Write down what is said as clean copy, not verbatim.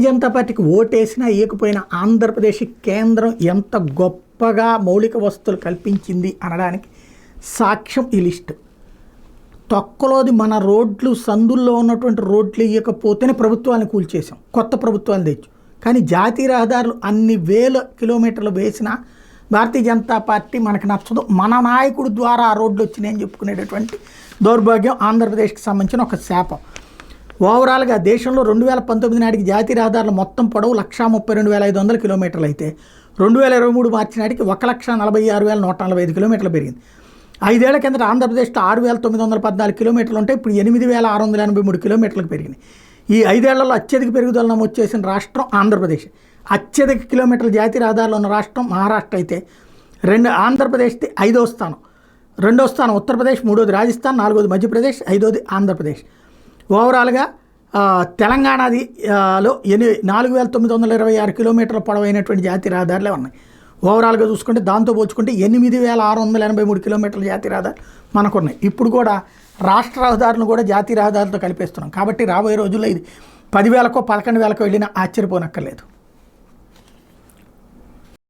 జనతా పార్టీకి ఓటేసినా వేయకపోయినా ఆంధ్రప్రదేశ్ కేంద్రం ఎంత గొప్పగా మౌలిక వసతులు కల్పించింది అనడానికి సాక్ష్యం ఈ లిస్టు. తొక్కలోది మన రోడ్లు, సందుల్లో ఉన్నటువంటి రోడ్లు ఇవ్వకపోతేనే ప్రభుత్వాన్ని కూల్చేసాం, కొత్త ప్రభుత్వాన్ని తెచ్చు. కానీ జాతీయ రహదారులు అన్ని వేల కిలోమీటర్లు వేసినా భారతీయ జనతా పార్టీ మనకు నచ్చదు, మన నాయకుడు ద్వారా ఆ రోడ్లు వచ్చినాయని చెప్పుకునేటటువంటి దౌర్భాగ్యం ఆంధ్రప్రదేశ్కి సంబంధించిన ఒక శాపం. ఓవరాల్గా దేశంలో 2019 నాటికి జాతీయ రహదారులు మొత్తం పొడవు 132,500 కిలోమీటర్లు అయితే 2023 మార్చి నాటికి 1,46,145 కిలోమీటర్లు పెరిగింది. 5 ఏళ్ల కిందట ఆంధ్రప్రదేశ్లో 6,914 కిలోమీటర్లు ఉంటే ఇప్పుడు 8,683 కిలోమీటర్లకు పెరిగింది. ఈ 5 ఏళ్లలో అత్యధిక పెరుగుదల నమోదు చేసిన రాష్ట్రం ఆంధ్రప్రదేశ్. అత్యధిక కిలోమీటర్ల జాతీయ రహదారులు ఉన్న రాష్ట్రం మహారాష్ట్ర అయితే ఆంధ్రప్రదేశ్ది 5వ స్థానం, 2వ స్థానం ఉత్తరప్రదేశ్, 3వది రాజస్థాన్, 4వది మధ్యప్రదేశ్, 5వది ఆంధ్రప్రదేశ్. ఓవరాల్గా తెలంగాణది 4,926 కిలోమీటర్ల పొడవైనటువంటి జాతీయ రహదారులే ఉన్నాయి. ఓవరాల్గా చూసుకుంటే దాంతో పోల్చుకుంటే 8,683 కిలోమీటర్ల జాతీయ రహదారులు మనకున్నాయి. ఇప్పుడు కూడా రాష్ట్ర రహదారులను కూడా జాతీయ రహదారులతో కలిపేస్తున్నాం. కాబట్టి రాబోయే రోజుల్లో ఇది 10,000కో 11,000కో వెళ్ళినా ఆశ్చర్యపోనక్కర్లేదు.